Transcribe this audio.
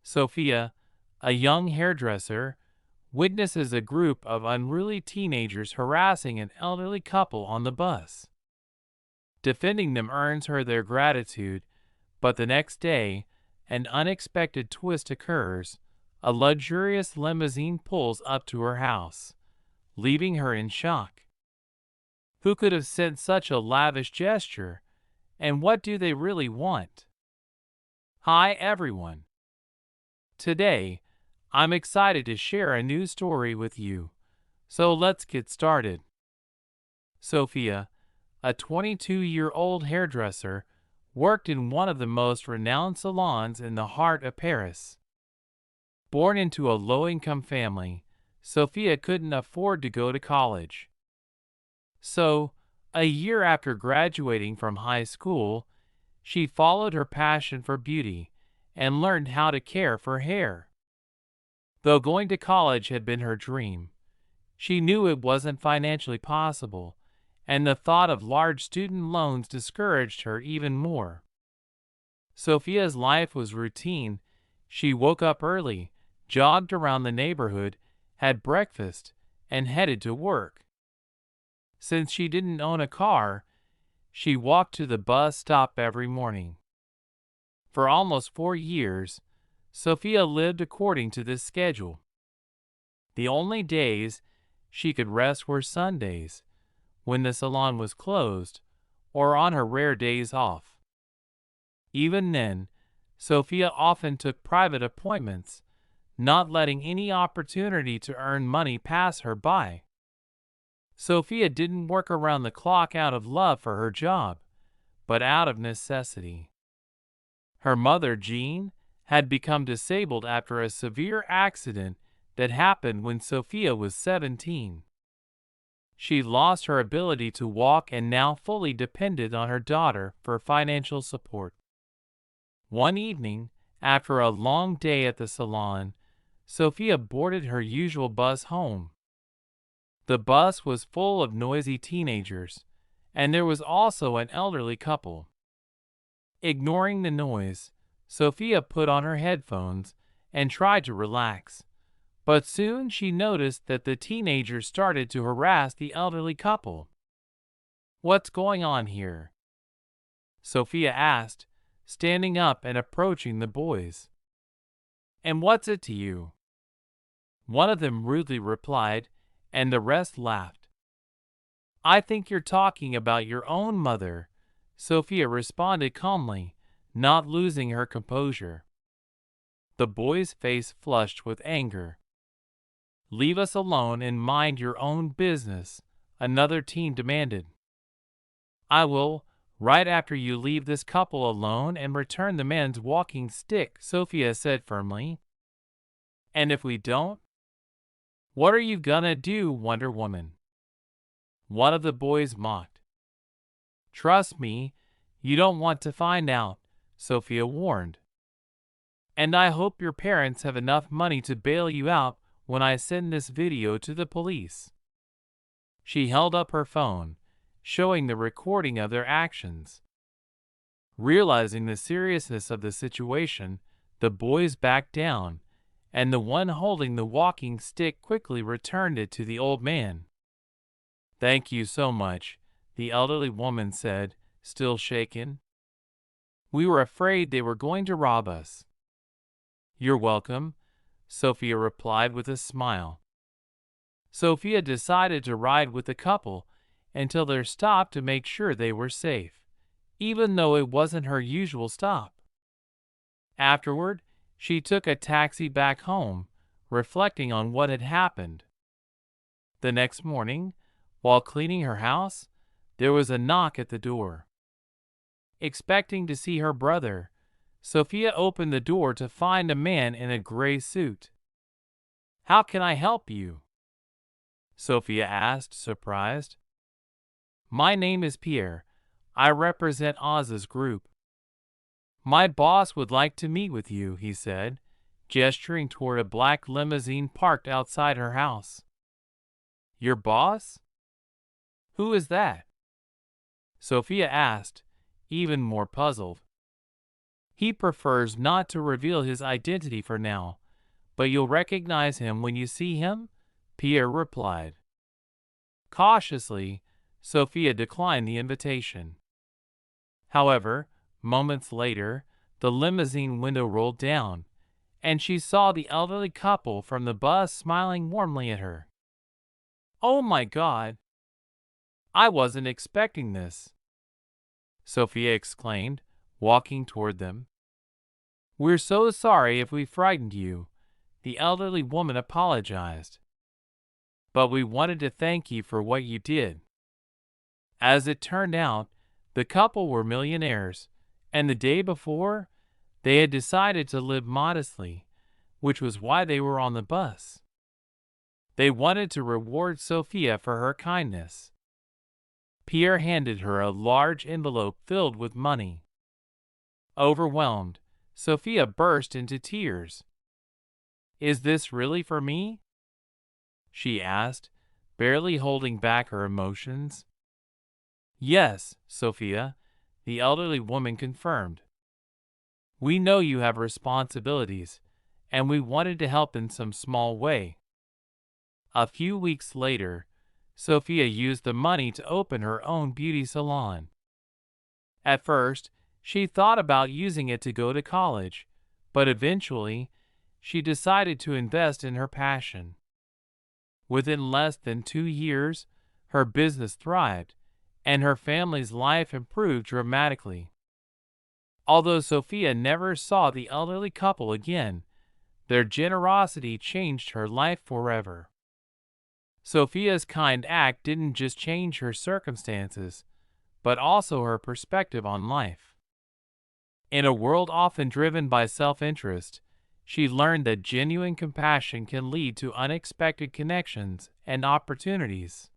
Sophia, a young hairdresser, witnesses a group of unruly teenagers harassing an elderly couple on the bus. Defending them earns her their gratitude, but the next day, an unexpected twist occurs. A luxurious limousine pulls up to her house, leaving her in shock. Who could have sent such a lavish gesture, and what do they really want? Hi everyone. Today, I'm excited to share a new story with you. So let's get started. Sophia, a 22-year-old hairdresser, worked in one of the most renowned salons in the heart of Paris. Born into a low-income family, Sophia couldn't afford to go to college. So, a year after graduating from high school, she followed her passion for beauty and learned how to care for hair. Though going to college had been her dream, she knew it wasn't financially possible, and the thought of large student loans discouraged her even more. Sophia's life was routine. She woke up early, jogged around the neighborhood, had breakfast, and headed to work. Since she didn't own a car, she walked to the bus stop every morning. For almost 4 years, Sophia lived according to this schedule. The only days she could rest were Sundays, when the salon was closed, or on her rare days off. Even then, Sophia often took private appointments, not letting any opportunity to earn money pass her by. Sophia didn't work around the clock out of love for her job, but out of necessity. Her mother, Jean, had become disabled after a severe accident that happened when Sophia was 17. She lost her ability to walk and now fully depended on her daughter for financial support. One evening, after a long day at the salon, Sophia boarded her usual bus home. The bus was full of noisy teenagers, and there was also an elderly couple. Ignoring the noise, Sophia put on her headphones and tried to relax, but soon she noticed that the teenagers started to harass the elderly couple. "What's going on here?" Sophia asked, standing up and approaching the boys. "And what's it to you?" One of them rudely replied, and the rest laughed. "I think you're talking about your own mother," Sophia responded calmly, not losing her composure. The boy's face flushed with anger. "Leave us alone and mind your own business," another teen demanded. "I will, right after you leave this couple alone and return the man's walking stick," Sophia said firmly. "And if we don't? What are you gonna do, Wonder Woman?" one of the boys mocked. "Trust me, you don't want to find out," Sophia warned. "And I hope your parents have enough money to bail you out when I send this video to the police." She held up her phone, showing the recording of their actions. Realizing the seriousness of the situation, the boys backed down, and the one holding the walking stick quickly returned it to the old man. "Thank you so much," the elderly woman said, still shaken. "We were afraid they were going to rob us." "You're welcome," Sophia replied with a smile. Sophia decided to ride with the couple until their stop to make sure they were safe, even though it wasn't her usual stop. Afterward, she took a taxi back home, reflecting on what had happened. The next morning, while cleaning her house, there was a knock at the door. Expecting to see her brother, Sophia opened the door to find a man in a gray suit. "How can I help you?" Sophia asked, surprised. "My name is Pierre. I represent Oz's group." "My boss would like to meet with you," he said, gesturing toward a black limousine parked outside her house. "Your boss? Who is that?" Sophia asked, even more puzzled. He prefers not to reveal his identity for now, but you'll recognize him when you see him, Pierre replied. Cautiously, Sophia declined the invitation. However, moments later, the limousine window rolled down, and she saw the elderly couple from the bus smiling warmly at her. "Oh my God! I wasn't expecting this," Sophia exclaimed, walking toward them. "We're so sorry if we frightened you," the elderly woman apologized. "But we wanted to thank you for what you did." As it turned out, the couple were millionaires, and the day before, they had decided to live modestly, which was why they were on the bus. They wanted to reward Sophia for her kindness. Pierre handed her a large envelope filled with money. Overwhelmed, Sophia burst into tears. "Is this really for me?" she asked, barely holding back her emotions. "Yes, Sophia," the elderly woman confirmed. "We know you have responsibilities, and we wanted to help in some small way." A few weeks later, Sophia used the money to open her own beauty salon. At first, she thought about using it to go to college, but eventually, she decided to invest in her passion. Within less than 2 years, her business thrived, and her family's life improved dramatically. Although Sophia never saw the elderly couple again, their generosity changed her life forever. Sophia's kind act didn't just change her circumstances, but also her perspective on life. In a world often driven by self-interest, she learned that genuine compassion can lead to unexpected connections and opportunities.